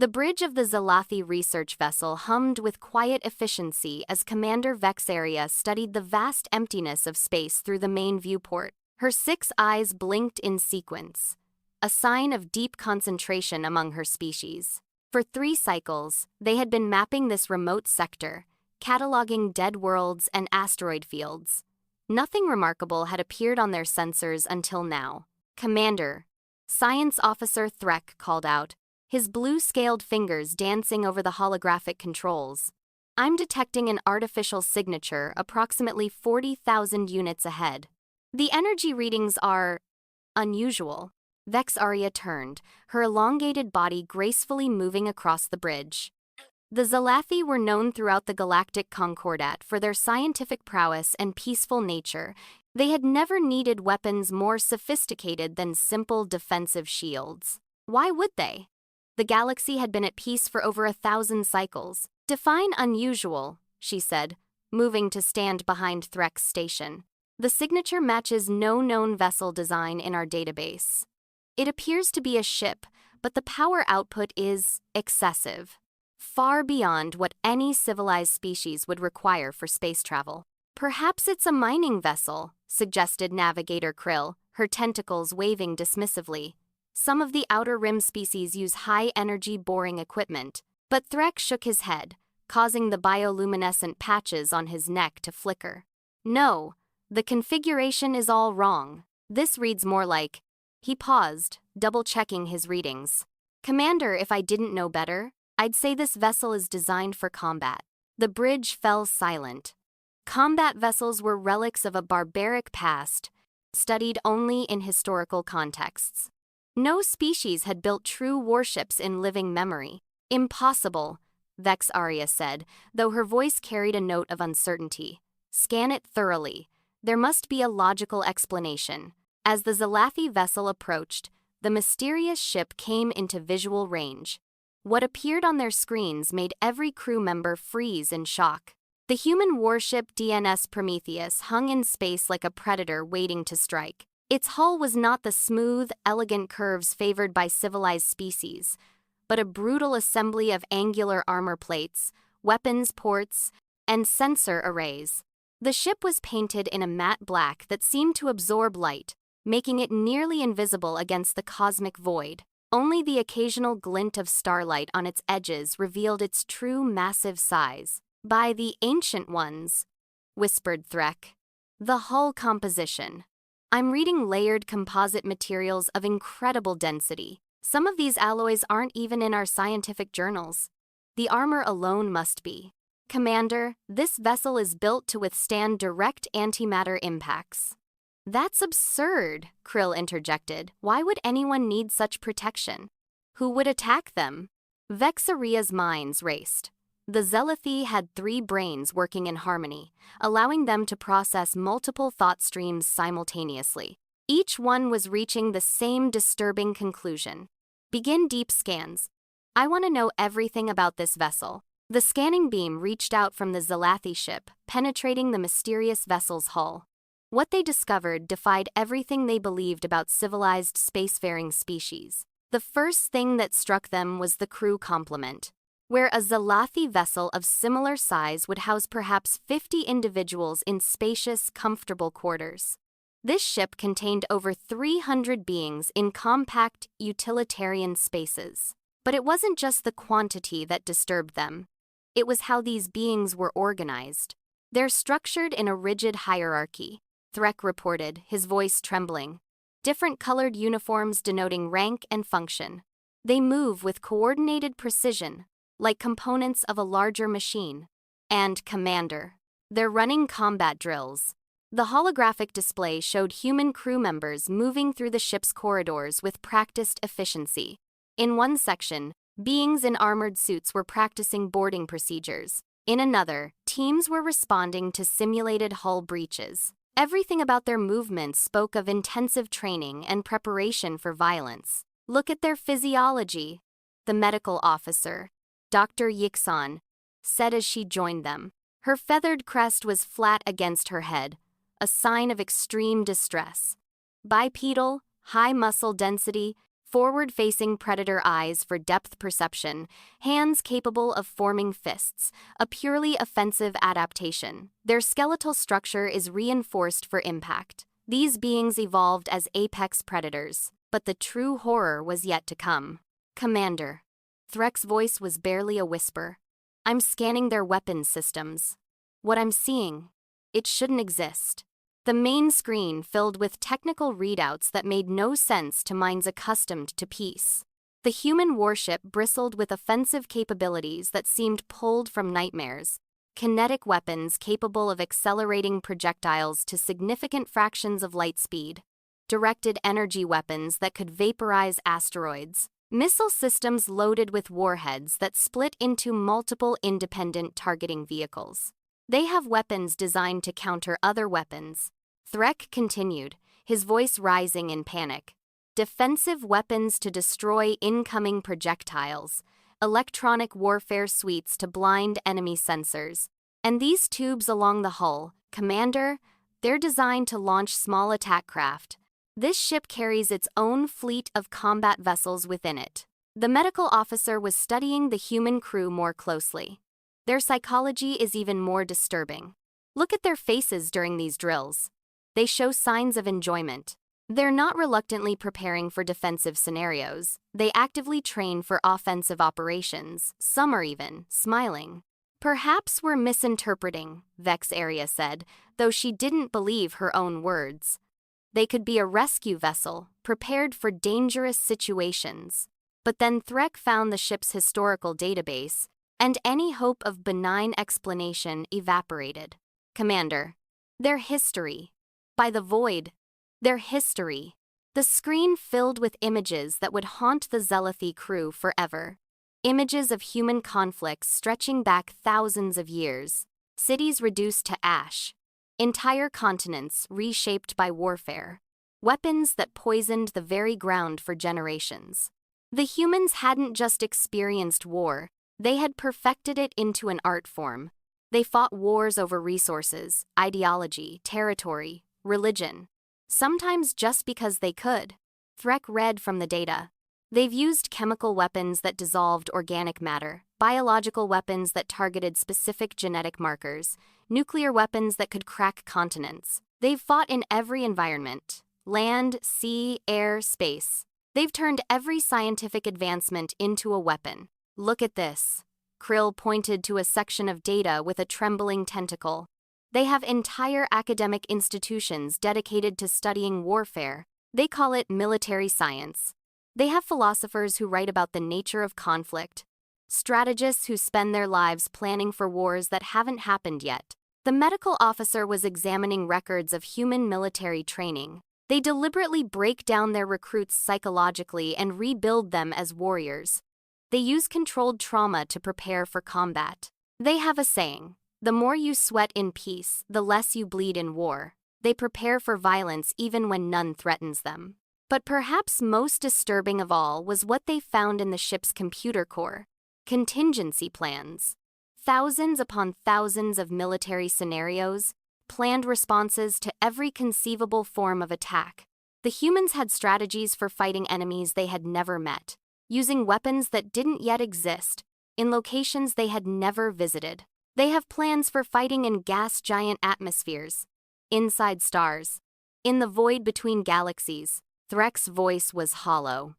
The bridge of the Zalathi research vessel hummed with quiet efficiency as Commander Vexaria studied the vast emptiness of space through the main viewport. Her 6 eyes blinked in sequence, a sign of deep concentration among her species. For 3 cycles, they had been mapping this remote sector, cataloging dead worlds and asteroid fields. Nothing remarkable had appeared on their sensors until now. "Commander," Science Officer Threk called out, his blue-scaled fingers dancing over the holographic controls. "I'm detecting an artificial signature approximately 40,000 units ahead. The energy readings are unusual." Vexaria turned, her elongated body gracefully moving across the bridge. The Zalathi were known throughout the Galactic Concordat for their scientific prowess and peaceful nature. They had never needed weapons more sophisticated than simple defensive shields. Why would they? The galaxy had been at peace for over 1,000 cycles. "Define unusual," she said, moving to stand behind Threk's station. "The signature matches no known vessel design in our database. It appears to be a ship, but the power output is excessive, far beyond what any civilized species would require for space travel." "Perhaps it's a mining vessel," suggested Navigator Krill, her tentacles waving dismissively. "Some of the Outer Rim species use high-energy boring equipment." But Threk shook his head, causing the bioluminescent patches on his neck to flicker. "No, the configuration is all wrong. This reads more like..." He paused, double-checking his readings. "Commander, if I didn't know better, I'd say this vessel is designed for combat." The bridge fell silent. Combat vessels were relics of a barbaric past, studied only in historical contexts. No species had built true warships in living memory. "Impossible," Vexaria said, though her voice carried a note of uncertainty. "Scan it thoroughly. There must be a logical explanation." As the Zalathi vessel approached, the mysterious ship came into visual range. What appeared on their screens made every crew member freeze in shock. The human warship DNS Prometheus hung in space like a predator waiting to strike. Its hull was not the smooth, elegant curves favored by civilized species, but a brutal assembly of angular armor plates, weapons ports, and sensor arrays. The ship was painted in a matte black that seemed to absorb light, making it nearly invisible against the cosmic void. Only the occasional glint of starlight on its edges revealed its true massive size. "By the Ancient Ones," whispered Threk. "The hull composition. I'm reading layered composite materials of incredible density. Some of these alloys aren't even in our scientific journals. The armor alone must be. Commander, this vessel is built to withstand direct antimatter impacts." "That's absurd," Krill interjected. "Why would anyone need such protection? Who would attack them?" Vexaria's minds raced. The Zalathi had 3 brains working in harmony, allowing them to process multiple thought streams simultaneously. Each one was reaching the same disturbing conclusion. "Begin deep scans. I want to know everything about this vessel." The scanning beam reached out from the Zalathi ship, penetrating the mysterious vessel's hull. What they discovered defied everything they believed about civilized spacefaring species. The first thing that struck them was the crew complement. Where a Zalathi vessel of similar size would house perhaps 50 individuals in spacious, comfortable quarters, this ship contained over 300 beings in compact, utilitarian spaces. But it wasn't just the quantity that disturbed them. It was how these beings were organized. "They're structured in a rigid hierarchy," Threk reported, his voice trembling. "Different colored uniforms denoting rank and function. They move with coordinated precision, like components of a larger machine." And "Commander, they're running combat drills." The holographic display showed human crew members moving through the ship's corridors with practiced efficiency. In one section, beings in armored suits were practicing boarding procedures. In another, teams were responding to simulated hull breaches. Everything about their movements spoke of intensive training and preparation for violence. "Look at their physiology," the medical officer, Dr. Yixon, said as she joined them. Her feathered crest was flat against her head, a sign of extreme distress. Bipedal, high muscle density, forward-facing predator eyes for depth perception, hands capable of forming fists, a purely offensive adaptation. Their skeletal structure is reinforced for impact. These beings evolved as apex predators, but the true horror was yet to come. Commander. Threk's voice was barely a whisper. I'm scanning their weapons systems. What I'm seeing, it shouldn't exist. The main screen filled with technical readouts that made no sense to minds accustomed to peace. The human warship bristled with offensive capabilities that seemed pulled from nightmares. Kinetic weapons capable of accelerating projectiles to significant fractions of light speed. Directed energy weapons that could vaporize asteroids. Missile systems loaded with warheads that split into multiple independent targeting vehicles. They have weapons designed to counter other weapons. Threk continued, his voice rising in panic. Defensive weapons to destroy incoming projectiles. Electronic warfare suites to blind enemy sensors. And these tubes along the hull, Commander, they're designed to launch small attack craft. This ship carries its own fleet of combat vessels within it. The medical officer was studying the human crew more closely. Their psychology is even more disturbing. Look at their faces during these drills. They show signs of enjoyment. They're not reluctantly preparing for defensive scenarios. They actively train for offensive operations. Some are even smiling. Perhaps we're misinterpreting, Vexaria said, though she didn't believe her own words. They could be a rescue vessel, prepared for dangerous situations. But then Threk found the ship's historical database, and any hope of benign explanation evaporated. Commander. Their history. By the void. Their history. The screen filled with images that would haunt the Zealothi crew forever. Images of human conflicts stretching back thousands of years. Cities reduced to ash. Entire continents reshaped by warfare. Weapons that poisoned the very ground for generations. The humans hadn't just experienced war, they had perfected it into an art form. They fought wars over resources, ideology, territory, religion. Sometimes just because they could. Threk read from the data. They've used chemical weapons that dissolved organic matter, biological weapons that targeted specific genetic markers, nuclear weapons that could crack continents. They've fought in every environment: land, sea, air, space. They've turned every scientific advancement into a weapon. Look at this. Krill pointed to a section of data with a trembling tentacle. They have entire academic institutions dedicated to studying warfare. They call it military science. They have philosophers who write about the nature of conflict, strategists who spend their lives planning for wars that haven't happened yet. The medical officer was examining records of human military training. They deliberately break down their recruits psychologically and rebuild them as warriors. They use controlled trauma to prepare for combat. They have a saying, the more you sweat in peace, the less you bleed in war. They prepare for violence even when none threatens them. But perhaps most disturbing of all was what they found in the ship's computer core. Contingency plans. Thousands upon thousands of military scenarios, planned responses to every conceivable form of attack. The humans had strategies for fighting enemies they had never met, using weapons that didn't yet exist, in locations they had never visited. They have plans for fighting in gas giant atmospheres, inside stars, in the void between galaxies. Threk's voice was hollow.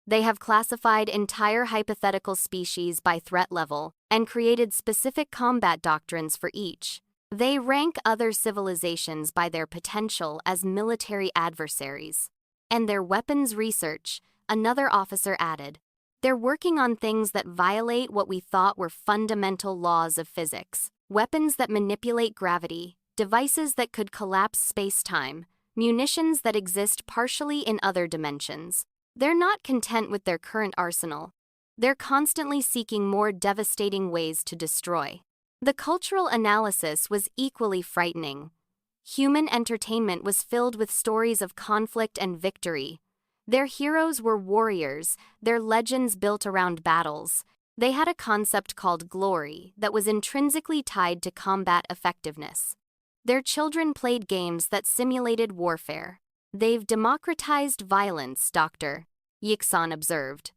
They have classified entire hypothetical species by threat level and created specific combat doctrines for each. They rank other civilizations by their potential as military adversaries. And their weapons research, another officer added. They're working on things that violate what we thought were fundamental laws of physics. Weapons that manipulate gravity, devices that could collapse space-time, munitions that exist partially in other dimensions. They're not content with their current arsenal. They're constantly seeking more devastating ways to destroy. The cultural analysis was equally frightening. Human entertainment was filled with stories of conflict and victory. Their heroes were warriors, their legends built around battles. They had a concept called glory that was intrinsically tied to combat effectiveness. Their children played games that simulated warfare. They've democratized violence, Doctor. Yixan observed.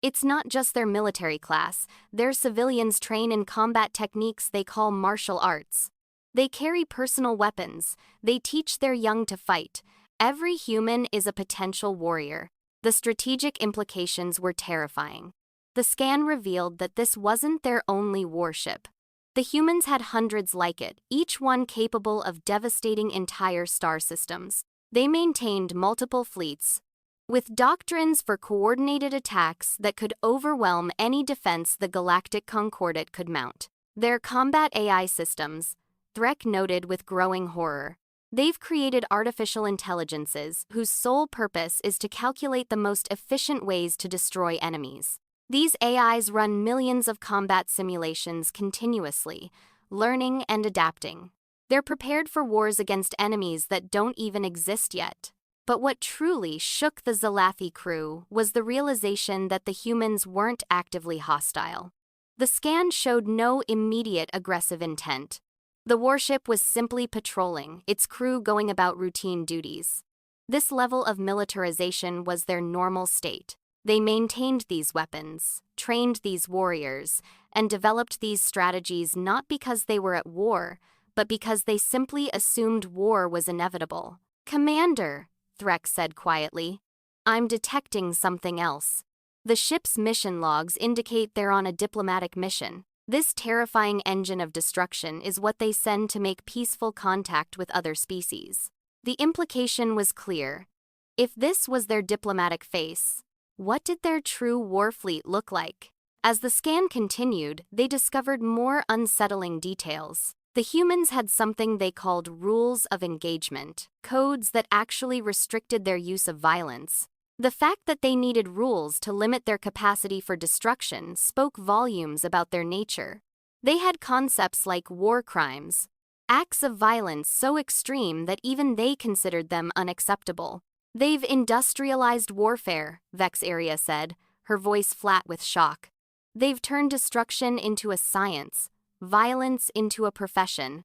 It's not just their military class, their civilians train in combat techniques they call martial arts. They carry personal weapons, they teach their young to fight. Every human is a potential warrior. The strategic implications were terrifying. The scan revealed that this wasn't their only warship. The humans had hundreds like it, each one capable of devastating entire star systems. They maintained multiple fleets, with doctrines for coordinated attacks that could overwhelm any defense the Galactic Concordat could mount. Their combat AI systems, Threk noted with growing horror. They've created artificial intelligences whose sole purpose is to calculate the most efficient ways to destroy enemies. These AIs run millions of combat simulations continuously, learning and adapting. They're prepared for wars against enemies that don't even exist yet. But what truly shook the Zalathi crew was the realization that the humans weren't actively hostile. The scan showed no immediate aggressive intent. The warship was simply patrolling, its crew going about routine duties. This level of militarization was their normal state. They maintained these weapons, trained these warriors, and developed these strategies not because they were at war, but because they simply assumed war was inevitable. "Commander," Threk said quietly, "I'm detecting something else." The ship's mission logs indicate they're on a diplomatic mission. This terrifying engine of destruction is what they send to make peaceful contact with other species. The implication was clear. If this was their diplomatic face, what did their true war fleet look like? As the scan continued, they discovered more unsettling details. The humans had something they called rules of engagement, codes that actually restricted their use of violence. The fact that they needed rules to limit their capacity for destruction spoke volumes about their nature. They had concepts like war crimes, acts of violence so extreme that even they considered them unacceptable. "They've industrialized warfare," Vexaria said, her voice flat with shock. "They've turned destruction into a science, violence into a profession.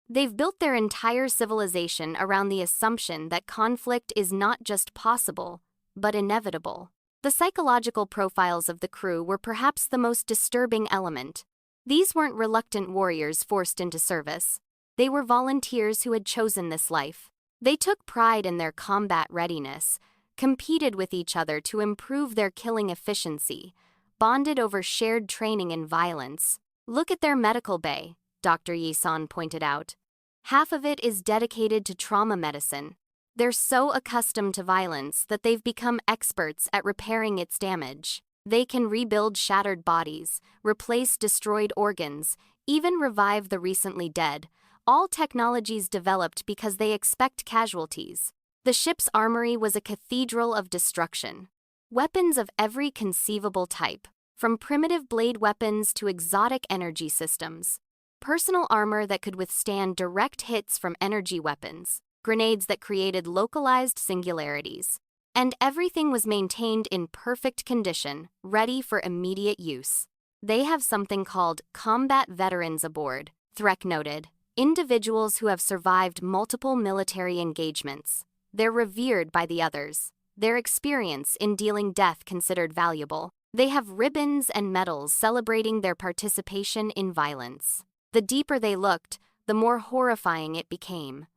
They've built their entire civilization around the assumption that conflict is not just possible, but inevitable." The psychological profiles of the crew were perhaps the most disturbing element. These weren't reluctant warriors forced into service. They were volunteers who had chosen this life. They took pride in their combat readiness, competed with each other to improve their killing efficiency, bonded over shared training in violence. "Look at their medical bay," Dr. Yisan pointed out. "Half of it is dedicated to trauma medicine. They're so accustomed to violence that they've become experts at repairing its damage. They can rebuild shattered bodies, replace destroyed organs, even revive the recently dead, all technologies developed because they expect casualties." The ship's armory was a cathedral of destruction. Weapons of every conceivable type, from primitive blade weapons to exotic energy systems. Personal armor that could withstand direct hits from energy weapons, grenades that created localized singularities. And everything was maintained in perfect condition, ready for immediate use. "They have something called combat veterans aboard," Threk noted, individuals who have survived multiple military engagements. They're revered by the others, their experience in dealing death considered valuable. They have ribbons and medals celebrating their participation in violence. The deeper they looked, the more horrifying it became.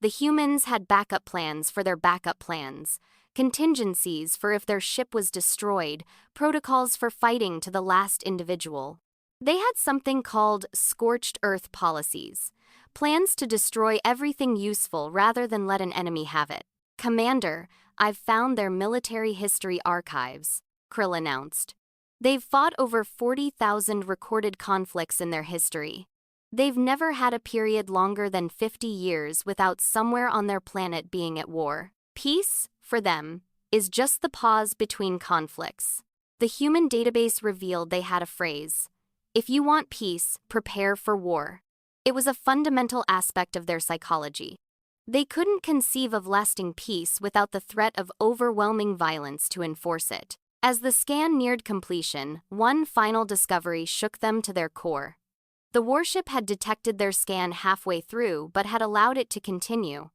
The humans had backup plans for their backup plans, contingencies for if their ship was destroyed, protocols for fighting to the last individual. They had something called scorched earth policies, plans to destroy everything useful rather than let an enemy have it. "Commander, I've found their military history archives," Krill announced. "They've fought over 40,000 recorded conflicts in their history. They've never had a period longer than 50 years without somewhere on their planet being at war. Peace, for them, is just the pause between conflicts." The human database revealed they had a phrase: "If you want peace, prepare for war." It was a fundamental aspect of their psychology. They couldn't conceive of lasting peace without the threat of overwhelming violence to enforce it. As the scan neared completion, one final discovery shook them to their core. The warship had detected their scan halfway through but had allowed it to continue.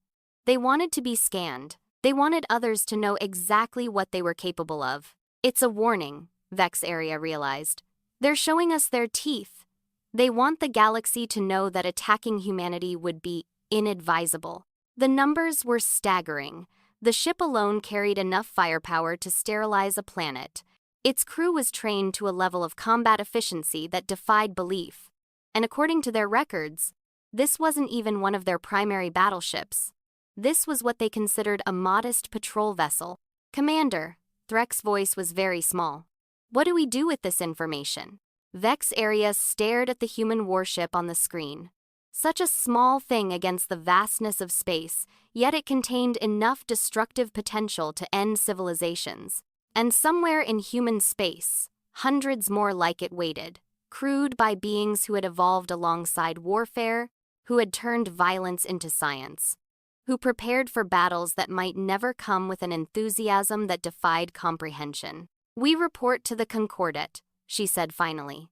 They wanted to be scanned, They wanted others to know exactly what they were capable of. It's a warning, Vexaria realized. They're showing us their teeth. They want the galaxy to know that attacking humanity would be inadvisable. The numbers were staggering. The ship alone carried enough firepower to sterilize a planet. Its crew was trained to a level of combat efficiency that defied belief. And according to their records, this wasn't even one of their primary battleships. This was what they considered a modest patrol vessel. Commander, Threk's voice was very small. What do we do with this information? Vexaria stared at the human warship on the screen. Such a small thing against the vastness of space, yet it contained enough destructive potential to end civilizations. And somewhere in human space, hundreds more like it waited, crewed by beings who had evolved alongside warfare, who had turned violence into science, who prepared for battles that might never come with an enthusiasm that defied comprehension. We report to the Concordat, she said finally.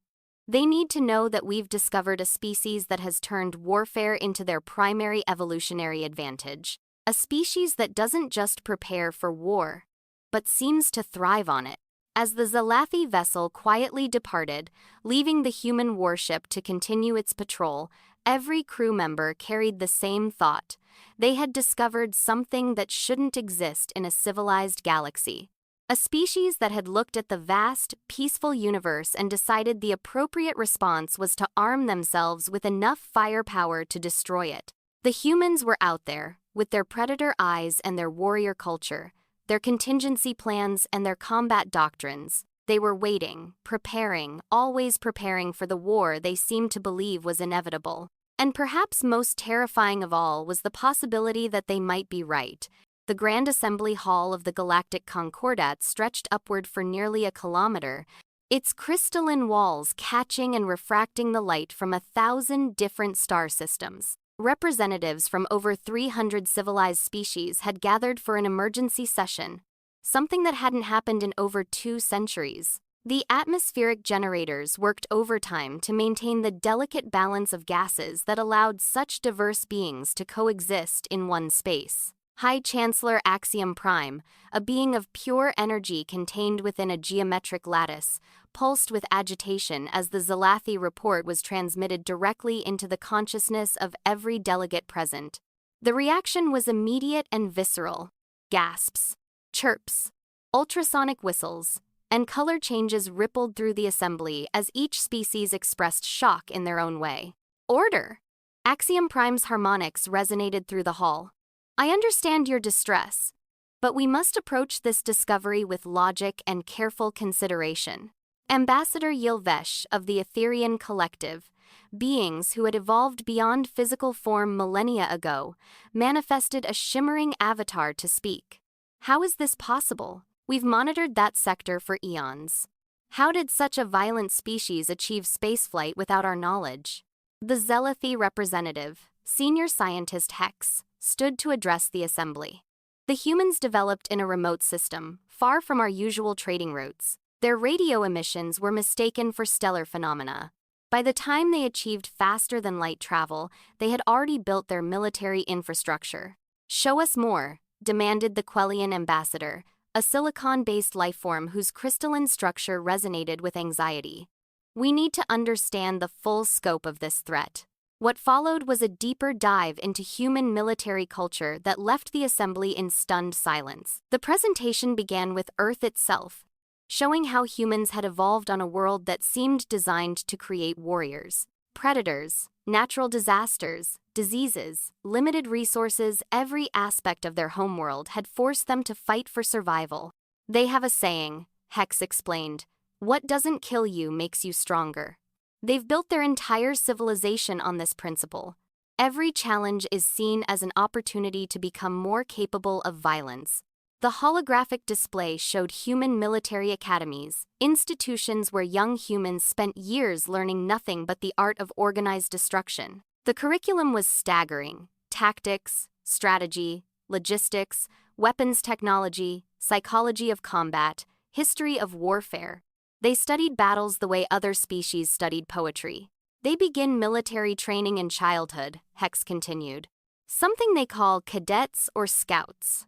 They need to know that we've discovered a species that has turned warfare into their primary evolutionary advantage. A species that doesn't just prepare for war, but seems to thrive on it. As the Zalathi vessel quietly departed, leaving the human warship to continue its patrol, every crew member carried the same thought. They had discovered something that shouldn't exist in a civilized galaxy. A species that had looked at the vast, peaceful universe and decided the appropriate response was to arm themselves with enough firepower to destroy it. The humans were out there, with their predator eyes and their warrior culture, their contingency plans and their combat doctrines. They were waiting, preparing, always preparing for the war they seemed to believe was inevitable. And perhaps most terrifying of all was the possibility that they might be right. The Grand Assembly Hall of the Galactic Concordat stretched upward for nearly a kilometer, its crystalline walls catching and refracting the light from 1,000 different star systems. Representatives from over 300 civilized species had gathered for an emergency session, something that hadn't happened in over 2 centuries. The atmospheric generators worked overtime to maintain the delicate balance of gases that allowed such diverse beings to coexist in one space. High Chancellor Axiom Prime, a being of pure energy contained within a geometric lattice, pulsed with agitation as the Zalathi report was transmitted directly into the consciousness of every delegate present. The reaction was immediate and visceral. Gasps, chirps, ultrasonic whistles, and color changes rippled through the assembly as each species expressed shock in their own way. Order! Axiom Prime's harmonics resonated through the hall. I understand your distress, but we must approach this discovery with logic and careful consideration. Ambassador Yilvesh of the Etherian Collective, beings who had evolved beyond physical form millennia ago, manifested a shimmering avatar to speak. How is this possible? We've monitored that sector for eons. How did such a violent species achieve spaceflight without our knowledge? The Zalathi representative, senior scientist Hex, stood to address the assembly. The humans developed in a remote system, far from our usual trading routes. Their radio emissions were mistaken for stellar phenomena. By the time they achieved faster-than-light travel, they had already built their military infrastructure. Show us more, demanded the Quellian ambassador, a silicon-based lifeform whose crystalline structure resonated with anxiety. We need to understand the full scope of this threat. What followed was a deeper dive into human military culture that left the assembly in stunned silence. The presentation began with Earth itself, showing how humans had evolved on a world that seemed designed to create warriors. Predators, natural disasters, diseases, limited resources, every aspect of their homeworld had forced them to fight for survival. They have a saying, Hex explained, what doesn't kill you makes you stronger. They've built their entire civilization on this principle. Every challenge is seen as an opportunity to become more capable of violence. The holographic display showed human military academies, institutions where young humans spent years learning nothing but the art of organized destruction. The curriculum was staggering: tactics, strategy, logistics, weapons technology, psychology of combat, history of warfare. They studied battles the way other species studied poetry. They begin military training in childhood, Hex continued. Something they call cadets or scouts.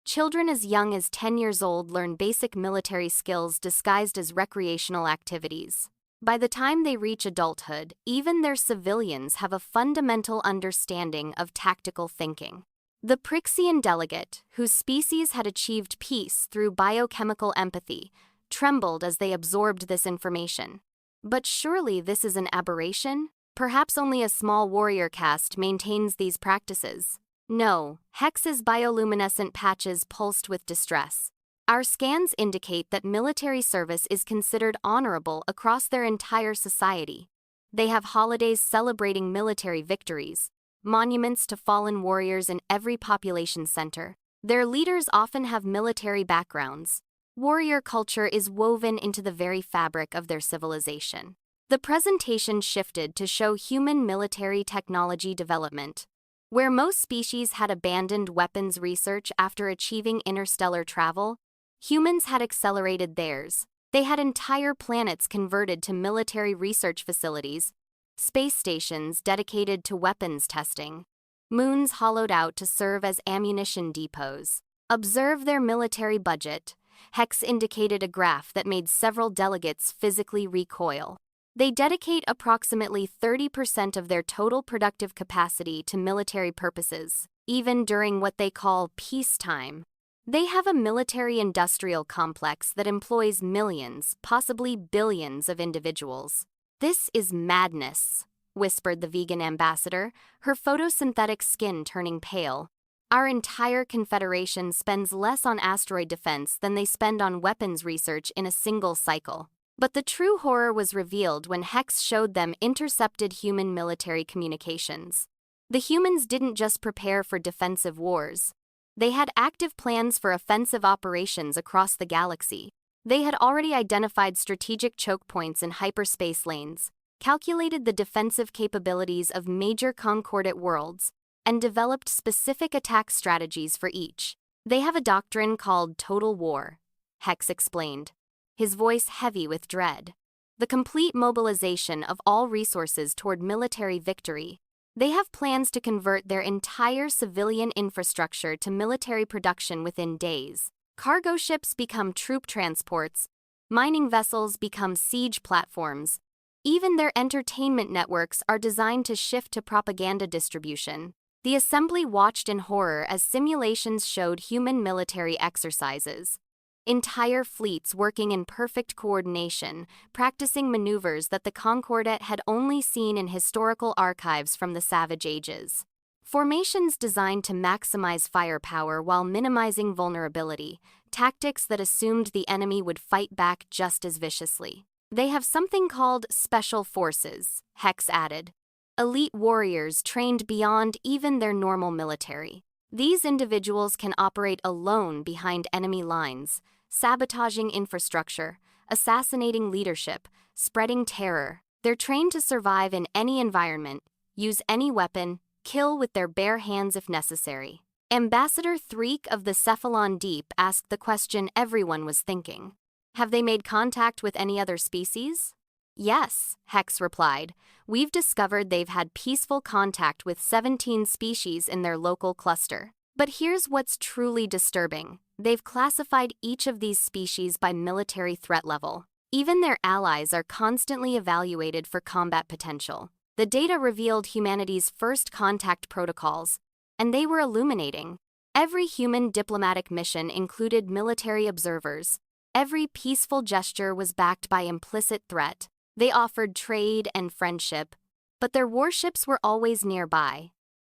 Children as young as 10 years old learn basic military skills disguised as recreational activities. By the time they reach adulthood, even their civilians have a fundamental understanding of tactical thinking. The Prixian delegate, whose species had achieved peace through biochemical empathy, trembled as they absorbed this information. But surely this is an aberration? Perhaps only a small warrior caste maintains these practices. No, Hex's bioluminescent patches pulsed with distress. Our scans indicate that military service is considered honorable across their entire society. They have holidays celebrating military victories, monuments to fallen warriors in every population center. Their leaders often have military backgrounds. Warrior culture is woven into the very fabric of their civilization. The presentation shifted to show human military technology development. Where most species had abandoned weapons research after achieving interstellar travel, humans had accelerated theirs. They had entire planets converted to military research facilities, space stations dedicated to weapons testing, moons hollowed out to serve as ammunition depots. Observe their military budget. Hex indicated a graph that made several delegates physically recoil. They dedicate approximately 30% of their total productive capacity to military purposes, even during what they call peacetime. They have a military-industrial complex that employs millions, possibly billions of individuals. "This is madness," whispered the vegan ambassador, her photosynthetic skin turning pale. "Our entire confederation spends less on asteroid defense than they spend on weapons research in a single cycle." But the true horror was revealed when Hex showed them intercepted human military communications. The humans didn't just prepare for defensive wars. They had active plans for offensive operations across the galaxy. They had already identified strategic choke points in hyperspace lanes, calculated the defensive capabilities of major concordate worlds, and developed specific attack strategies for each. They have a doctrine called total war, Hex explained, his voice heavy with dread. The complete mobilization of all resources toward military victory. They have plans to convert their entire civilian infrastructure to military production within days. Cargo ships become troop transports, mining vessels become siege platforms. Even their entertainment networks are designed to shift to propaganda distribution. The assembly watched in horror as simulations showed human military exercises. Entire fleets working in perfect coordination, practicing maneuvers that the Concordat had only seen in historical archives from the Savage Ages. Formations designed to maximize firepower while minimizing vulnerability, tactics that assumed the enemy would fight back just as viciously. They have something called special forces, Hex added. Elite warriors trained beyond even their normal military. These individuals can operate alone behind enemy lines, sabotaging infrastructure, assassinating leadership, spreading terror. They're trained to survive in any environment, use any weapon, kill with their bare hands if necessary. Ambassador Threek of the Cephalon Deep asked the question everyone was thinking. Have they made contact with any other species? Yes, Hex replied. We've discovered they've had peaceful contact with 17 species in their local cluster. But here's what's truly disturbing. They've classified each of these species by military threat level. Even their allies are constantly evaluated for combat potential. The data revealed humanity's first contact protocols, and they were illuminating. Every human diplomatic mission included military observers. Every peaceful gesture was backed by implicit threat. They offered trade and friendship, but their warships were always nearby,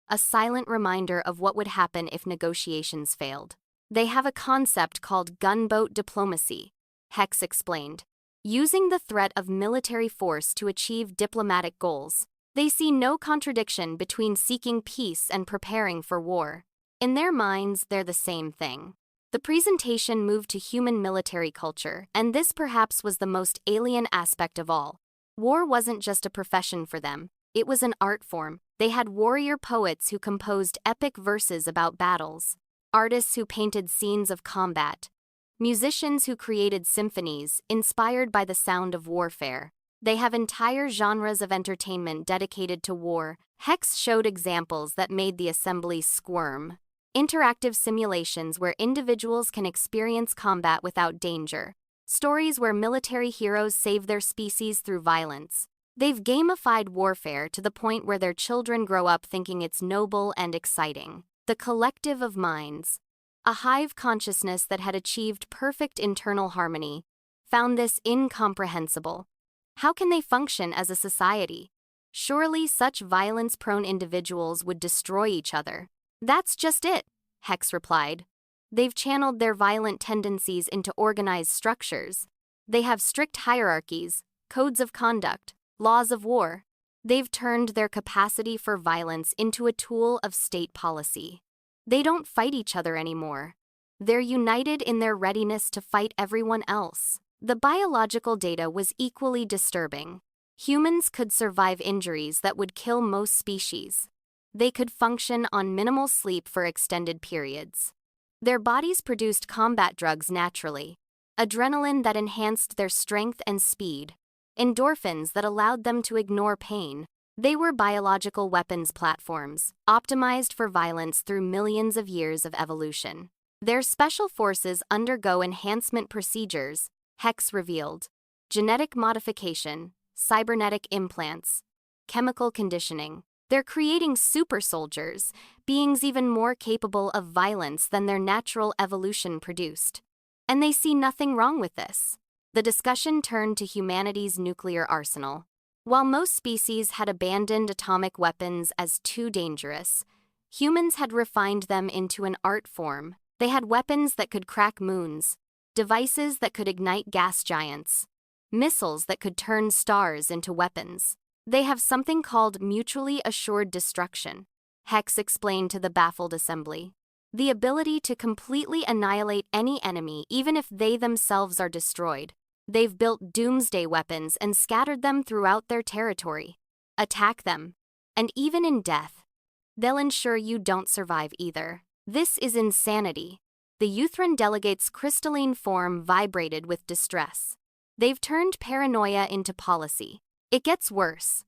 a silent reminder of what would happen if negotiations failed. They have a concept called gunboat diplomacy, Hex explained. Using the threat of military force to achieve diplomatic goals, they see no contradiction between seeking peace and preparing for war. In their minds, they're the same thing. The presentation moved to human military culture, and this perhaps was the most alien aspect of all. War wasn't just a profession for them, it was an art form. They had warrior poets who composed epic verses about battles, artists who painted scenes of combat, musicians who created symphonies inspired by the sound of warfare. They have entire genres of entertainment dedicated to war. Hex showed examples that made the assembly squirm. interactive simulations where individuals can experience combat without danger, stories where military heroes save their species through violence. They've gamified warfare to the point where their children grow up thinking it's noble and exciting. The collective of minds, a hive consciousness that had achieved perfect internal harmony, found this incomprehensible. How can they function as a society? Surely such violence-prone individuals would destroy each other. That's just it, Hex replied. They've channeled their violent tendencies into organized structures. They have strict hierarchies, codes of conduct, laws of war. They've turned their capacity for violence into a tool of state policy. They don't fight each other anymore. They're united in their readiness to fight everyone else. The biological data was equally disturbing. Humans could survive injuries that would kill most species. They could function on minimal sleep for extended periods. Their bodies produced combat drugs naturally, adrenaline that enhanced their strength and speed, endorphins that allowed them to ignore pain. They were biological weapons platforms, optimized for violence through millions of years of evolution. Their special forces undergo enhancement procedures, Hex revealed. Genetic modification, cybernetic implants, chemical conditioning. They're creating super soldiers, beings even more capable of violence than their natural evolution produced. And they see nothing wrong with this. The discussion turned to humanity's nuclear arsenal. While most species had abandoned atomic weapons as too dangerous, humans had refined them into an art form. They had weapons that could crack moons, devices that could ignite gas giants, missiles that could turn stars into weapons. They have something called mutually assured destruction, Hex explained to the baffled assembly. The ability to completely annihilate any enemy even if they themselves are destroyed. They've built doomsday weapons and scattered them throughout their territory. Attack them, and even in death, they'll ensure you don't survive either. This is insanity. The Uthran delegate's crystalline form vibrated with distress. They've turned paranoia into policy. It gets worse,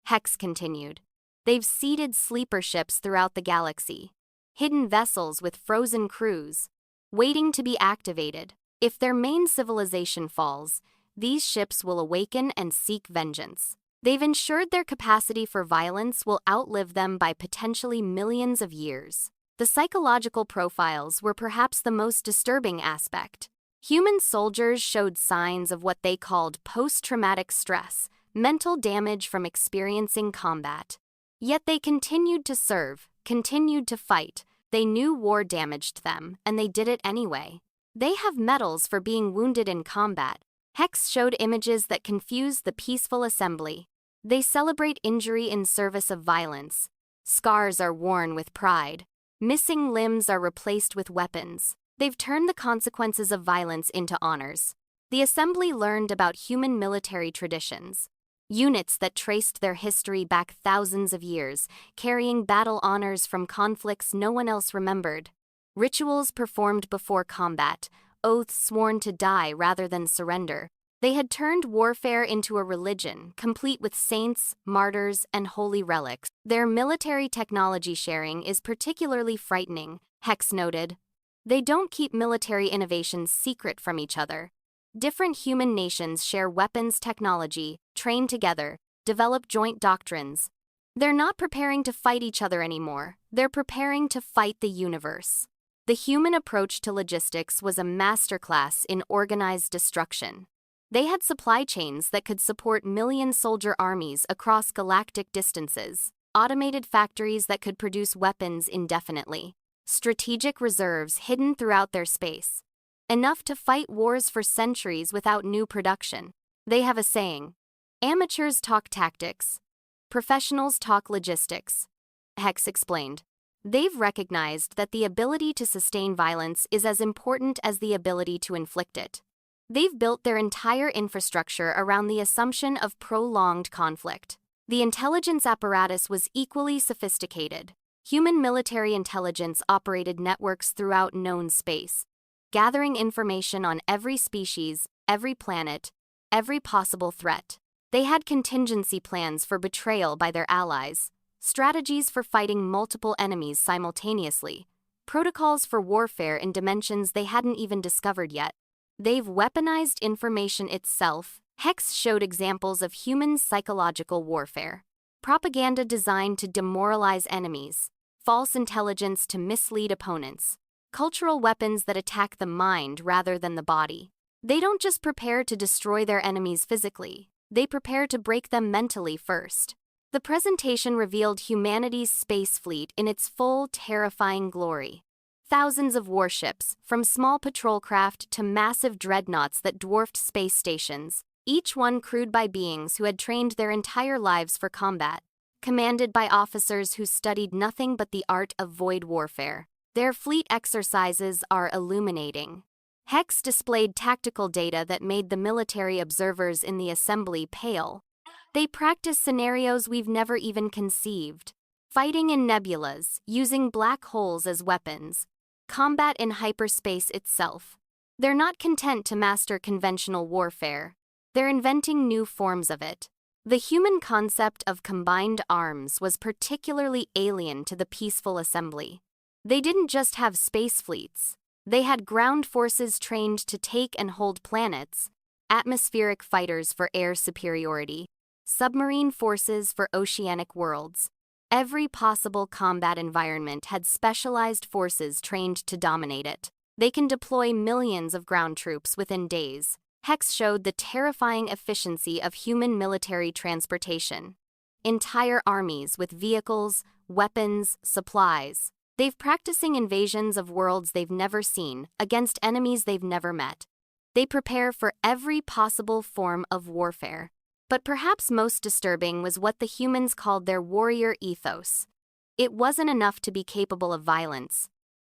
Hex continued. They've seeded sleeper ships throughout the galaxy, hidden vessels with frozen crews, waiting to be activated. If their main civilization falls, these ships will awaken and seek vengeance. They've ensured their capacity for violence will outlive them by potentially millions of years. The psychological profiles were perhaps the most disturbing aspect. Human soldiers showed signs of what they called post-traumatic stress, mental damage from experiencing combat. Yet they continued to serve, continued to fight. They knew war damaged them, and they did it anyway. They have medals for being wounded in combat. Hex showed images that confused the peaceful assembly. They celebrate injury in service of violence. Scars are worn with pride. Missing limbs are replaced with weapons. They've turned the consequences of violence into honors. The assembly learned about human military traditions. Units that traced their history back thousands of years, carrying battle honors from conflicts no one else remembered. Rituals performed before combat, oaths sworn to die rather than surrender. They had turned warfare into a religion, complete with saints, martyrs, and holy relics. Their military technology sharing is particularly frightening, Hex noted. They don't keep military innovations secret from each other. Different human nations share weapons technology, train together, develop joint doctrines. They're not preparing to fight each other anymore. They're preparing to fight the universe. The human approach to logistics was a masterclass in organized destruction. They had supply chains that could support million-soldier armies across galactic distances, automated factories that could produce weapons indefinitely, strategic reserves hidden throughout their space, enough to fight wars for centuries without new production. They have a saying, amateurs talk tactics, professionals talk logistics, Hex explained. They've recognized that the ability to sustain violence is as important as the ability to inflict it. They've built their entire infrastructure around the assumption of prolonged conflict. The intelligence apparatus was equally sophisticated. Human military intelligence operated networks throughout known space, gathering information on every species, every planet, every possible threat. They had contingency plans for betrayal by their allies, strategies for fighting multiple enemies simultaneously, protocols for warfare in dimensions they hadn't even discovered yet. They've weaponized information itself. Hex showed examples of human psychological warfare. Propaganda designed to demoralize enemies, false intelligence to mislead opponents, cultural weapons that attack the mind rather than the body. They don't just prepare to destroy their enemies physically, they prepare to break them mentally first. The presentation revealed humanity's space fleet in its full, terrifying glory. Thousands of warships, from small patrol craft to massive dreadnoughts that dwarfed space stations, each one crewed by beings who had trained their entire lives for combat, commanded by officers who studied nothing but the art of void warfare. Their fleet exercises are illuminating. Hex displayed tactical data that made the military observers in the assembly pale. They practice scenarios we've never even conceived. Fighting in nebulas, using black holes as weapons, combat in hyperspace itself. They're not content to master conventional warfare. They're inventing new forms of it. The human concept of combined arms was particularly alien to the peaceful assembly. They didn't just have space fleets. They had ground forces trained to take and hold planets, atmospheric fighters for air superiority, submarine forces for oceanic worlds. Every possible combat environment had specialized forces trained to dominate it. They can deploy millions of ground troops within days. Hex showed the terrifying efficiency of human military transportation. Entire armies with vehicles, weapons, supplies. They've practicing invasions of worlds they've never seen, against enemies they've never met. They prepare for every possible form of warfare. But perhaps most disturbing was what the humans called their warrior ethos. It wasn't enough to be capable of violence.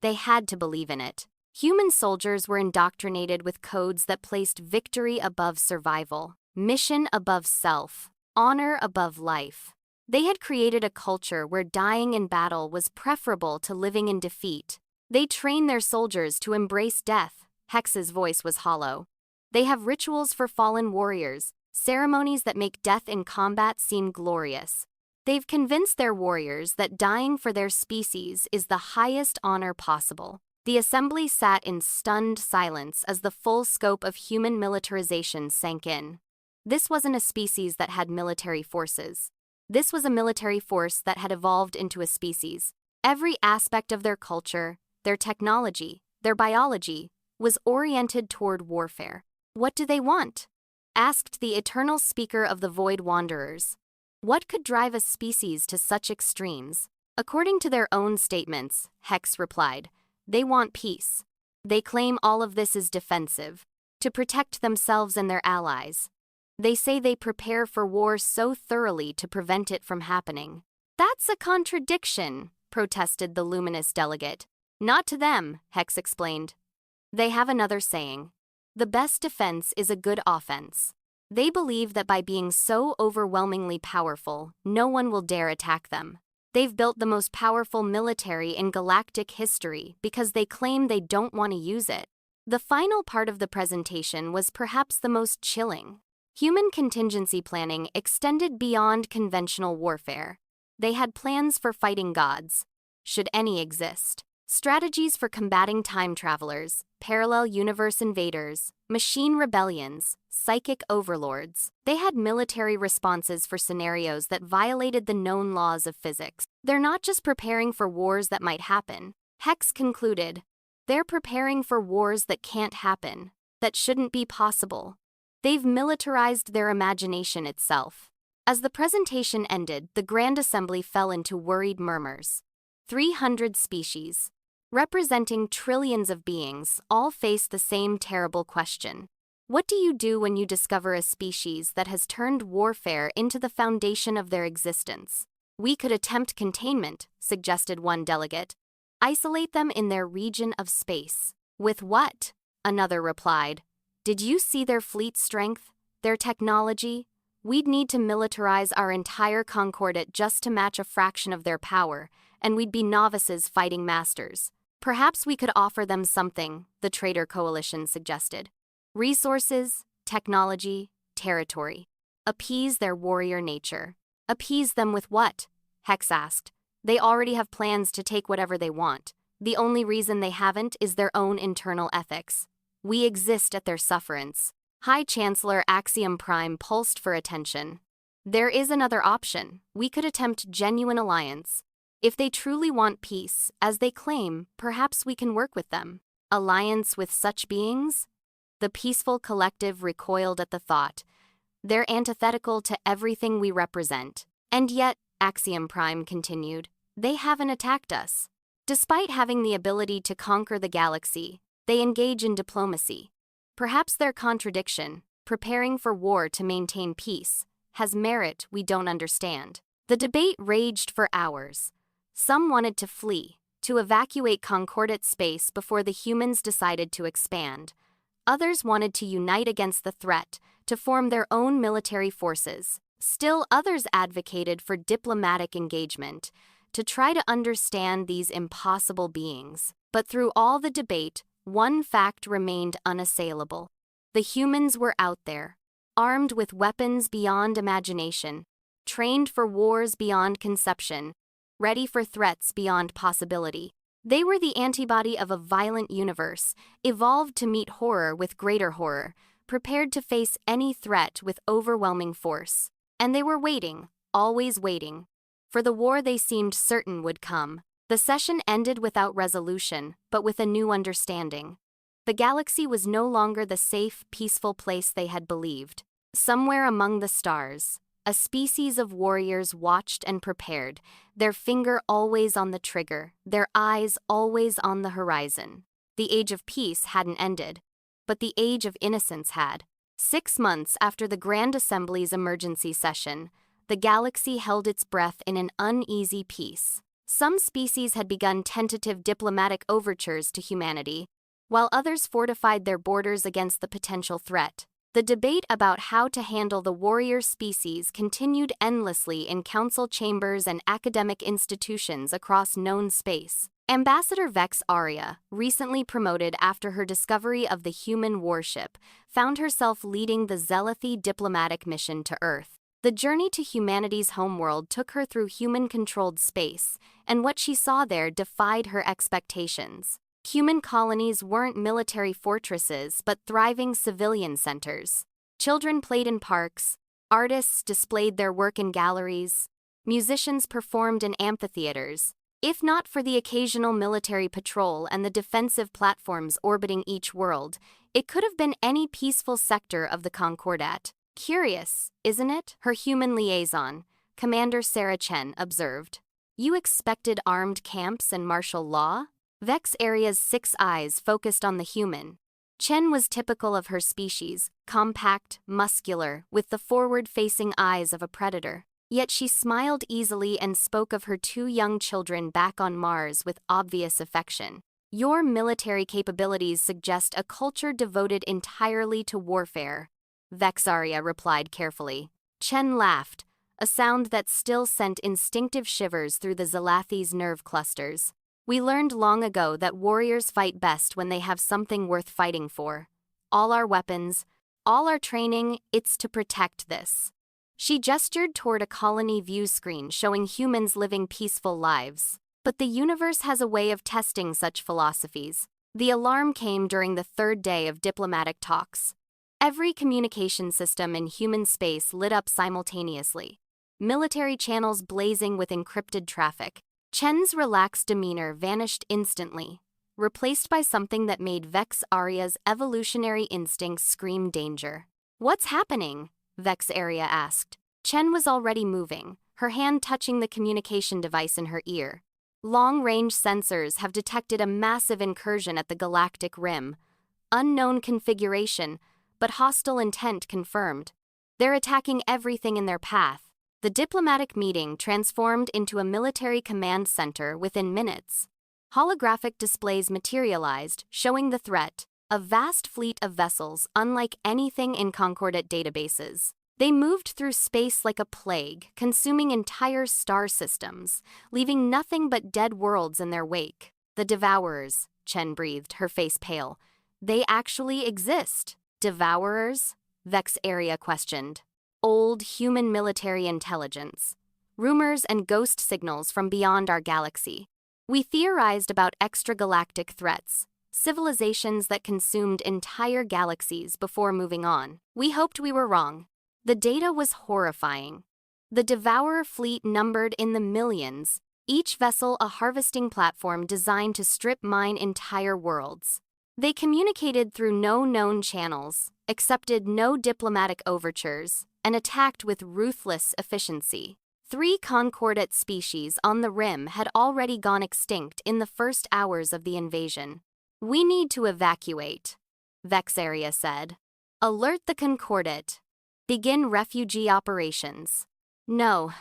They had to believe in it. Human soldiers were indoctrinated with codes that placed victory above survival, mission above self, honor above life. They had created a culture where dying in battle was preferable to living in defeat. They trained their soldiers to embrace death. Hex's voice was hollow. They have rituals for fallen warriors, ceremonies that make death in combat seem glorious. They've convinced their warriors that dying for their species is the highest honor possible. The assembly sat in stunned silence as the full scope of human militarization sank in. This wasn't a species that had military forces. This was a military force that had evolved into a species. Every aspect of their culture, their technology, their biology, was oriented toward warfare. What do they want? Asked the eternal speaker of the Void Wanderers. What could drive a species to such extremes? According to their own statements, Hex replied, they want peace. They claim all of this is defensive, to protect themselves and their allies. They say they prepare for war so thoroughly to prevent it from happening. That's a contradiction, protested the luminous delegate. Not to them, Hex explained. They have another saying. The best defense is a good offense. They believe that by being so overwhelmingly powerful, no one will dare attack them. They've built the most powerful military in galactic history because they claim they don't want to use it. The final part of the presentation was perhaps the most chilling. Human contingency planning extended beyond conventional warfare. They had plans for fighting gods, should any exist, strategies for combating time travelers, parallel universe invaders, machine rebellions, psychic overlords. They had military responses for scenarios that violated the known laws of physics. They're not just preparing for wars that might happen. Hex concluded, they're preparing for wars that can't happen, that shouldn't be possible. They've militarized their imagination itself. As the presentation ended, the Grand Assembly fell into worried murmurs. 300 species, representing trillions of beings, all face the same terrible question. What do you do when you discover a species that has turned warfare into the foundation of their existence? We could attempt containment, suggested one delegate. Isolate them in their region of space. With what? Another replied. Did you see their fleet strength, their technology? We'd need to militarize our entire concordat just to match a fraction of their power, and we'd be novices fighting masters. Perhaps we could offer them something, the Traitor Coalition suggested. Resources, technology, territory. Appease their warrior nature. Appease them with what? Hex asked. They already have plans to take whatever they want. The only reason they haven't is their own internal ethics. We exist at their sufferance. High Chancellor Axiom Prime pulsed for attention. There is another option. We could attempt genuine alliance. If they truly want peace, as they claim, perhaps we can work with them. Alliance with such beings? The peaceful collective recoiled at the thought. They're antithetical to everything we represent. And yet, Axiom Prime continued, they haven't attacked us. Despite having the ability to conquer the galaxy, they engage in diplomacy. Perhaps their contradiction, preparing for war to maintain peace, has merit we don't understand. The debate raged for hours. Some wanted to flee, to evacuate Concordate space before the humans decided to expand. Others wanted to unite against the threat, to form their own military forces. Still others advocated for diplomatic engagement, to try to understand these impossible beings. But through all the debate, one fact remained unassailable. The humans were out there, armed with weapons beyond imagination, trained for wars beyond conception, ready for threats beyond possibility. They were the antibody of a violent universe, evolved to meet horror with greater horror, prepared to face any threat with overwhelming force. And they were waiting, always waiting, for the war they seemed certain would come. The session ended without resolution, but with a new understanding. The galaxy was no longer the safe, peaceful place they had believed. Somewhere among the stars, a species of warriors watched and prepared, their finger always on the trigger, their eyes always on the horizon. The age of peace hadn't ended, but the age of innocence had. 6 months after the Grand Assembly's emergency session, the galaxy held its breath in an uneasy peace. Some species had begun tentative diplomatic overtures to humanity, while others fortified their borders against the potential threat. The debate about how to handle the warrior species continued endlessly in council chambers and academic institutions across known space. Ambassador Vex Aria, recently promoted after her discovery of the human warship, found herself leading the Zealothi diplomatic mission to Earth. The journey to humanity's homeworld took her through human-controlled space, and what she saw there defied her expectations. Human colonies weren't military fortresses but thriving civilian centers. Children played in parks, artists displayed their work in galleries, musicians performed in amphitheaters. If not for the occasional military patrol and the defensive platforms orbiting each world, it could have been any peaceful sector of the Concordat. Curious, isn't it? Her human liaison, Commander Sarah Chen, observed. You expected armed camps and martial law? Vex Aria's 6 eyes focused on the human. Chen was typical of her species, compact, muscular, with the forward-facing eyes of a predator. Yet she smiled easily and spoke of her 2 young children back on Mars with obvious affection. Your military capabilities suggest a culture devoted entirely to warfare, Vexaria replied carefully. Chen laughed, a sound that still sent instinctive shivers through the Zelathi's nerve clusters. We learned long ago that warriors fight best when they have something worth fighting for. All our weapons, all our training, it's to protect this. She gestured toward a colony view screen showing humans living peaceful lives. But the universe has a way of testing such philosophies. The alarm came during the 3rd day of diplomatic talks. Every communication system in human space lit up simultaneously, military channels blazing with encrypted traffic. Chen's relaxed demeanor vanished instantly, replaced by something that made Vex Aria's evolutionary instincts scream danger. What's happening? Vex Aria asked. Chen was already moving, her hand touching the communication device in her ear. Long-range sensors have detected a massive incursion at the galactic rim. Unknown configuration, but hostile intent confirmed. They're attacking everything in their path. The diplomatic meeting transformed into a military command center within minutes. Holographic displays materialized, showing the threat, a vast fleet of vessels unlike anything in Concordat databases. They moved through space like a plague, consuming entire star systems, leaving nothing but dead worlds in their wake. The Devourers, Chen breathed, her face pale. They actually exist. Devourers? Vex Aria questioned. Old human military intelligence. Rumors and ghost signals from beyond our galaxy. We theorized about extragalactic threats, civilizations that consumed entire galaxies before moving on. We hoped we were wrong. The data was horrifying. The Devourer fleet numbered in the millions, each vessel a harvesting platform designed to strip mine entire worlds. They communicated through no known channels, accepted no diplomatic overtures, and attacked with ruthless efficiency. 3 concordate species on the rim had already gone extinct in the first hours of the invasion. "We need to evacuate," Vexaria said. "Alert the concordate. Begin refugee operations." "No."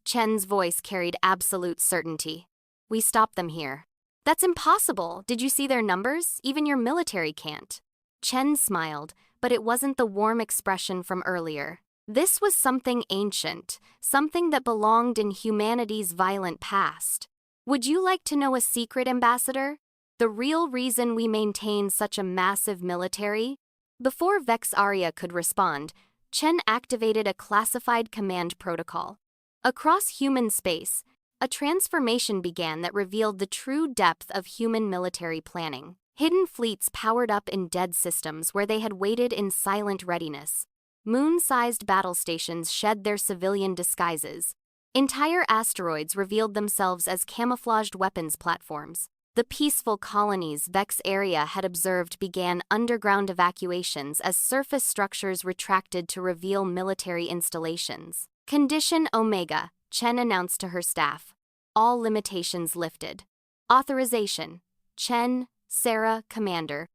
Chen's voice carried absolute certainty. "We stop them here." "That's impossible. Did you see their numbers? Even your military can't." Chen smiled, but it wasn't the warm expression from earlier. This was something ancient, something that belonged in humanity's violent past. "Would you like to know a secret, Ambassador? The real reason we maintain such a massive military?" Before Vexaria could respond, Chen activated a classified command protocol. Across human space, a transformation began that revealed the true depth of human military planning. Hidden fleets powered up in dead systems where they had waited in silent readiness. Moon-sized battle stations shed their civilian disguises. Entire asteroids revealed themselves as camouflaged weapons platforms. The peaceful colonies Vexaria had observed began underground evacuations as surface structures retracted to reveal military installations. "Condition Omega," Chen announced to her staff. All limitations lifted. Authorization: Chen, Sarah, Commander.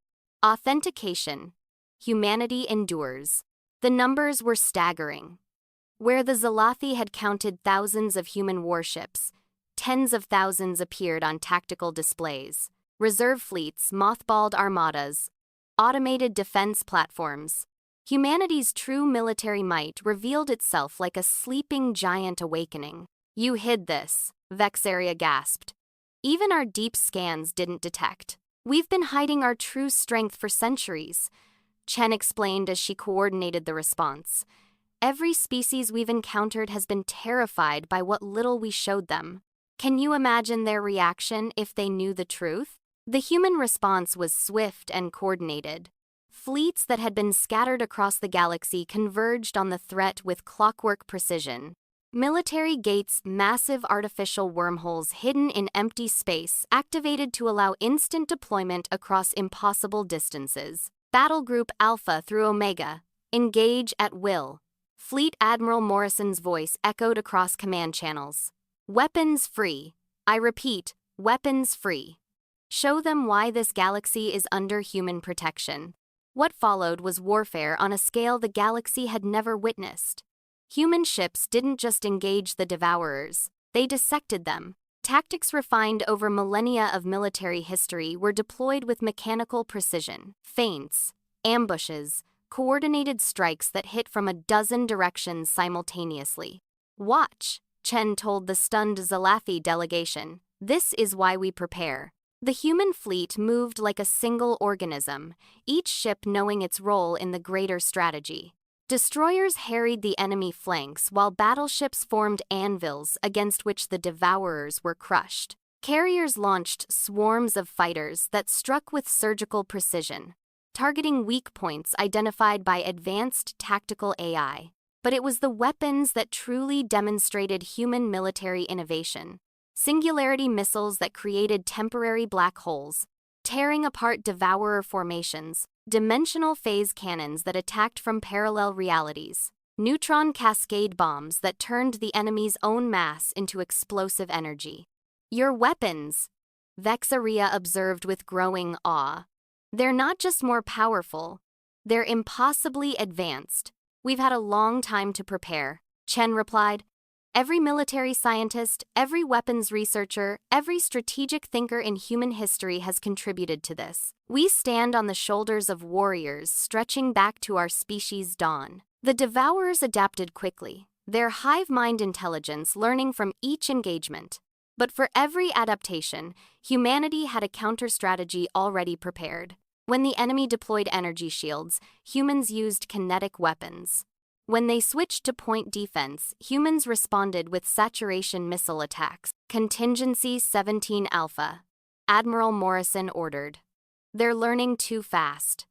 Authentication: humanity endures. The numbers were staggering. Where the Zalathi had counted thousands of human warships, tens of thousands appeared on tactical displays. Reserve fleets, mothballed armadas, automated defense platforms. Humanity's true military might revealed itself like a sleeping giant awakening. "You hid this," Vexaria gasped. "Even our deep scans didn't detect. We've been hiding our true strength for centuries," Chen explained as she coordinated the response. "Every species we've encountered has been terrified by what little we showed them. Can you imagine their reaction if they knew the truth?" The human response was swift and coordinated. Fleets that had been scattered across the galaxy converged on the threat with clockwork precision. Military gates, massive artificial wormholes hidden in empty space, activated to allow instant deployment across impossible distances. Battle Group Alpha through Omega, engage at will. Fleet Admiral Morrison's voice echoed across command channels. "Weapons free. I repeat, weapons free. Show them why this galaxy is under human protection." What followed was warfare on a scale the galaxy had never witnessed. Human ships didn't just engage the Devourers, they dissected them. Tactics refined over millennia of military history were deployed with mechanical precision. Feints, ambushes, coordinated strikes that hit from a dozen directions simultaneously. "Watch," Chen told the stunned Zalathi delegation. "This is why we prepare." The human fleet moved like a single organism, each ship knowing its role in the greater strategy. Destroyers harried the enemy flanks while battleships formed anvils against which the Devourers were crushed. Carriers launched swarms of fighters that struck with surgical precision, targeting weak points identified by advanced tactical AI. But it was the weapons that truly demonstrated human military innovation. Singularity missiles that created temporary black holes, tearing apart Devourer formations, dimensional phase cannons that attacked from parallel realities, neutron cascade bombs that turned the enemy's own mass into explosive energy. "Your weapons," Vexaria observed with growing awe. "They're not just more powerful, they're impossibly advanced. We've had a long time to prepare," Chen replied. "Every military scientist, every weapons researcher, every strategic thinker in human history has contributed to this. We stand on the shoulders of warriors stretching back to our species' dawn." The Devourers adapted quickly, their hive-mind intelligence learning from each engagement. But for every adaptation, humanity had a counter-strategy already prepared. When the enemy deployed energy shields, humans used kinetic weapons. When they switched to point defense, humans responded with saturation missile attacks. Contingency 17 Alpha. Admiral Morrison ordered. They're learning too fast.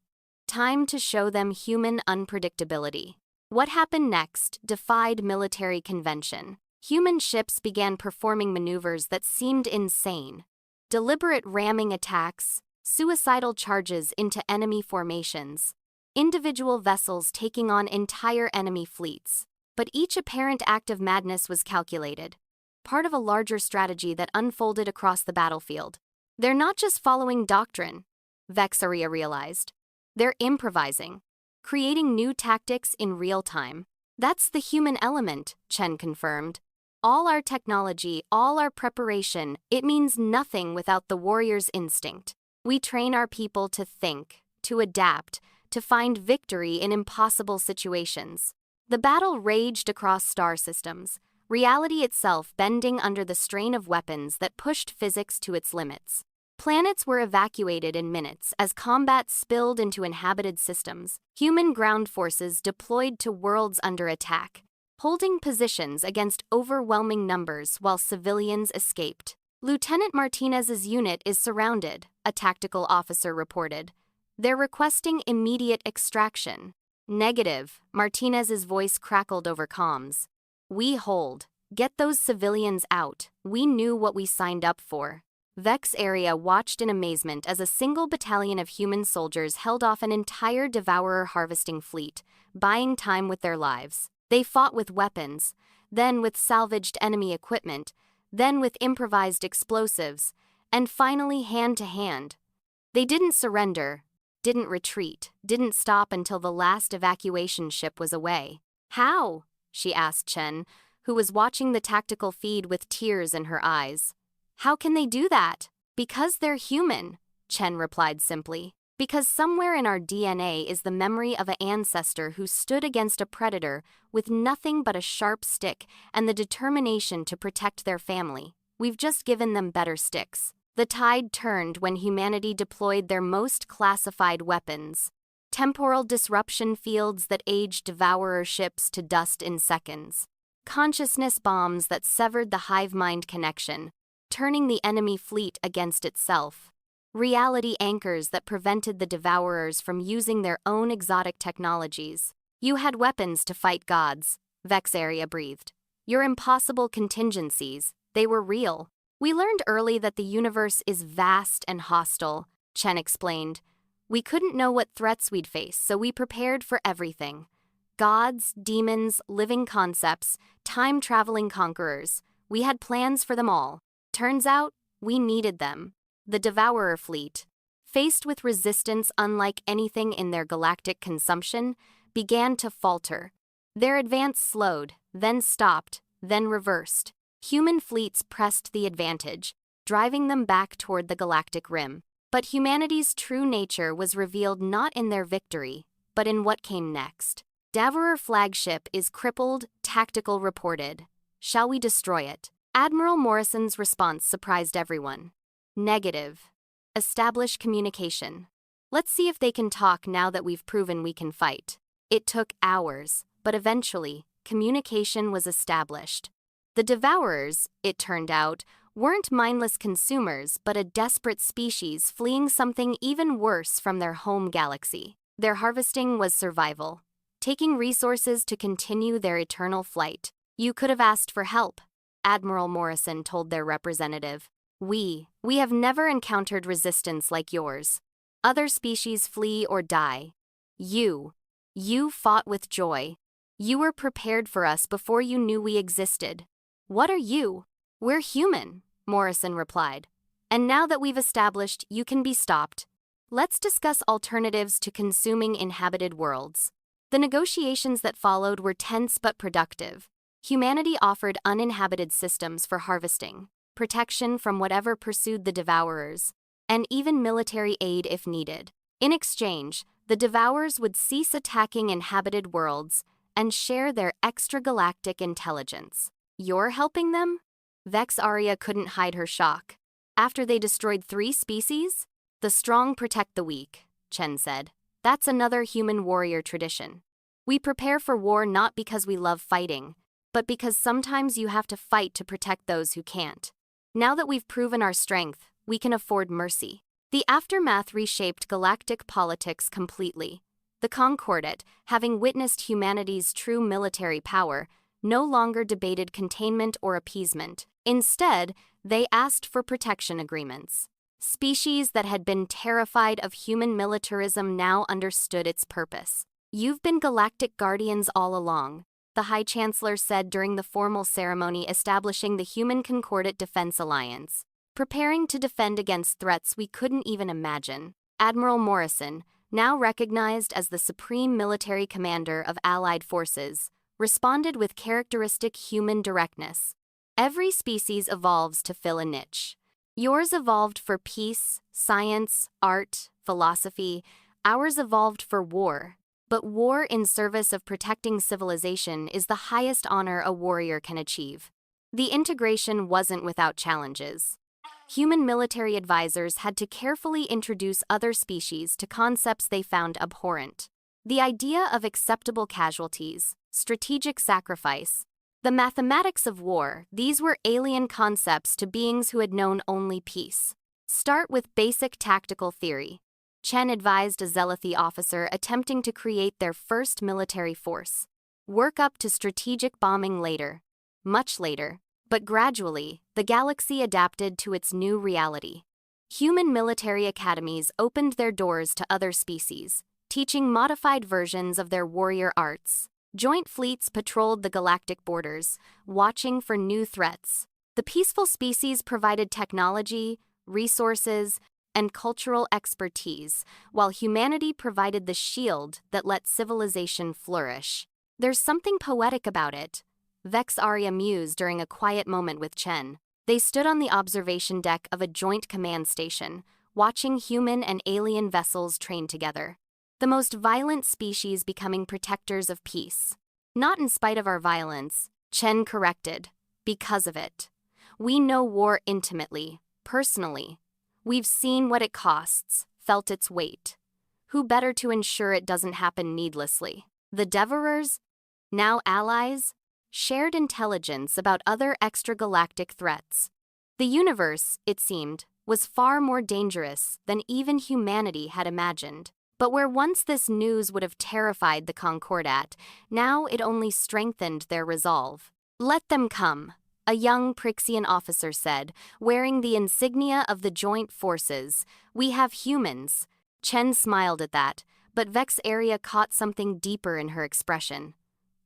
Time to show them human unpredictability. What happened next defied military convention. Human ships began performing maneuvers that seemed insane. Deliberate ramming attacks, suicidal charges into enemy formations, individual vessels taking on entire enemy fleets. But each apparent act of madness was calculated, part of a larger strategy that unfolded across the battlefield. They're not just following doctrine, Vexaria realized. They're improvising, creating new tactics in real time. That's the human element, Chen confirmed. All our technology, all our preparation, it means nothing without the warrior's instinct. We train our people to think, to adapt, to find victory in impossible situations. The battle raged across star systems, reality itself bending under the strain of weapons that pushed physics to its limits. Planets were evacuated in minutes as combat spilled into inhabited systems. Human ground forces deployed to worlds under attack, holding positions against overwhelming numbers while civilians escaped. Lieutenant Martinez's unit is surrounded, a tactical officer reported. They're requesting immediate extraction. Negative, Martinez's voice crackled over comms. We hold. Get those civilians out. We knew what we signed up for. Vexaria watched in amazement as a single battalion of human soldiers held off an entire devourer harvesting fleet, buying time with their lives. They fought with weapons, then with salvaged enemy equipment, then with improvised explosives, and finally hand to hand. They didn't surrender, didn't retreat, didn't stop until the last evacuation ship was away. How? She asked Chen, who was watching the tactical feed with tears in her eyes. How can they do that? Because they're human, Chen replied simply. Because somewhere in our DNA is the memory of an ancestor who stood against a predator with nothing but a sharp stick and the determination to protect their family. We've just given them better sticks. The tide turned when humanity deployed their most classified weapons. Temporal disruption fields that aged devourer ships to dust in seconds. Consciousness bombs that severed the hive-mind connection, turning the enemy fleet against itself. Reality anchors that prevented the devourers from using their own exotic technologies. You had weapons to fight gods, Vexaria breathed. Your impossible contingencies, they were real. We learned early that the universe is vast and hostile, Chen explained. We couldn't know what threats we'd face, so we prepared for everything. Gods, demons, living concepts, time-traveling conquerors. We had plans for them all. Turns out, we needed them. The Devourer fleet, faced with resistance unlike anything in their galactic consumption, began to falter. Their advance slowed, then stopped, then reversed. Human fleets pressed the advantage, driving them back toward the galactic rim. But humanity's true nature was revealed not in their victory, but in what came next. Devourer flagship is crippled, tactical reported. Shall we destroy it? Admiral Morrison's response surprised everyone. Negative. Establish communication. Let's see if they can talk now that we've proven we can fight. It took hours, but eventually, communication was established. The Devourers, it turned out, weren't mindless consumers but a desperate species fleeing something even worse from their home galaxy. Their harvesting was survival, taking resources to continue their eternal flight. You could have asked for help, Admiral Morrison told their representative. We have never encountered resistance like yours. Other species flee or die. You fought with joy. You were prepared for us before you knew we existed. What are you? We're human, Morrison replied. And now that we've established you can be stopped, let's discuss alternatives to consuming inhabited worlds. The negotiations that followed were tense but productive. Humanity offered uninhabited systems for harvesting, protection from whatever pursued the Devourers, and even military aid if needed. In exchange, the Devourers would cease attacking inhabited worlds and share their extragalactic intelligence. You're helping them? Vexaria couldn't hide her shock. After they destroyed 3 species? The strong protect the weak, Chen said. That's another human warrior tradition. We prepare for war not because we love fighting, but because sometimes you have to fight to protect those who can't. Now that we've proven our strength, we can afford mercy. The aftermath reshaped galactic politics completely. The Concordat, having witnessed humanity's true military power, no longer debated containment or appeasement. Instead, they asked for protection agreements. Species that had been terrified of human militarism now understood its purpose. "You've been galactic guardians all along," the High Chancellor said during the formal ceremony establishing the Human Concordat Defense Alliance, preparing to defend against threats we couldn't even imagine. Admiral Morrison, now recognized as the supreme military commander of Allied forces, responded with characteristic human directness. "Every species evolves to fill a niche. Yours evolved for peace, science, art, philosophy. Ours evolved for war. But war in service of protecting civilization is the highest honor a warrior can achieve." The integration wasn't without challenges. Human military advisors had to carefully introduce other species to concepts they found abhorrent. The idea of acceptable casualties, strategic sacrifice, the mathematics of war, these were alien concepts to beings who had known only peace. "Start with basic tactical theory," Chen advised a Zealoty officer attempting to create their first military force. "Work up to strategic bombing later. Much later." But gradually, the galaxy adapted to its new reality. Human military academies opened their doors to other species, teaching modified versions of their warrior arts. Joint fleets patrolled the galactic borders, watching for new threats. The peaceful species provided technology, resources, and cultural expertise, while humanity provided the shield that let civilization flourish. "There's something poetic about it," Vex Arya mused during a quiet moment with Chen. They stood on the observation deck of a joint command station, watching human and alien vessels train together. "The most violent species becoming protectors of peace. Not in spite of our violence," Chen corrected, "because of it. We know war intimately, personally. We've seen what it costs, felt its weight. Who better to ensure it doesn't happen needlessly?" The Devourers, now allies, shared intelligence about other extragalactic threats. The universe, it seemed, was far more dangerous than even humanity had imagined. But where once this news would have terrified the Concordat, now it only strengthened their resolve. "Let them come," a young Prixian officer said, wearing the insignia of the joint forces. "We have humans." Chen smiled at that, but Vex Arya caught something deeper in her expression.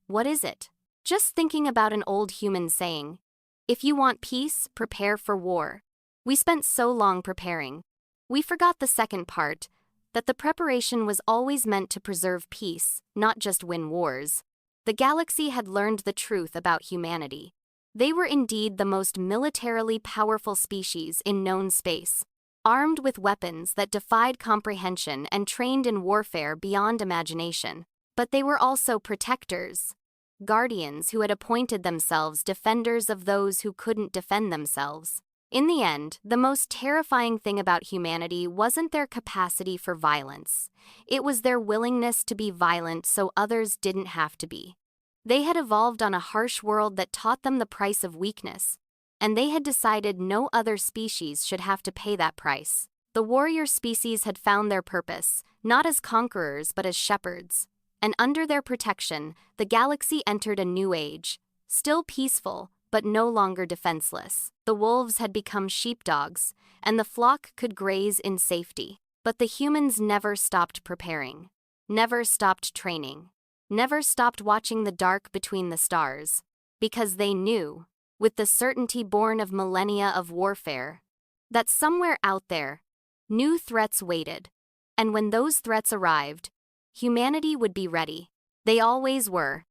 "What is it?" "Just thinking about an old human saying, 'If you want peace, prepare for war.' We spent so long preparing. We forgot the second part, that the preparation was always meant to preserve peace, not just win wars. The galaxy had learned the truth about humanity. They were indeed the most militarily powerful species in known space, armed with weapons that defied comprehension and trained in warfare beyond imagination. But they were also protectors, guardians who had appointed themselves defenders of those who couldn't defend themselves. In the end, the most terrifying thing about humanity wasn't their capacity for violence. It was their willingness to be violent so others didn't have to be. They had evolved on a harsh world that taught them the price of weakness, and they had decided no other species should have to pay that price. The warrior species had found their purpose, not as conquerors but as shepherds. And under their protection, the galaxy entered a new age, still peaceful, but no longer defenseless. The wolves had become sheepdogs, and the flock could graze in safety. But the humans never stopped preparing, never stopped training, never stopped watching the dark between the stars, because they knew, with the certainty born of millennia of warfare, that somewhere out there, new threats waited. And when those threats arrived, humanity would be ready. They always were.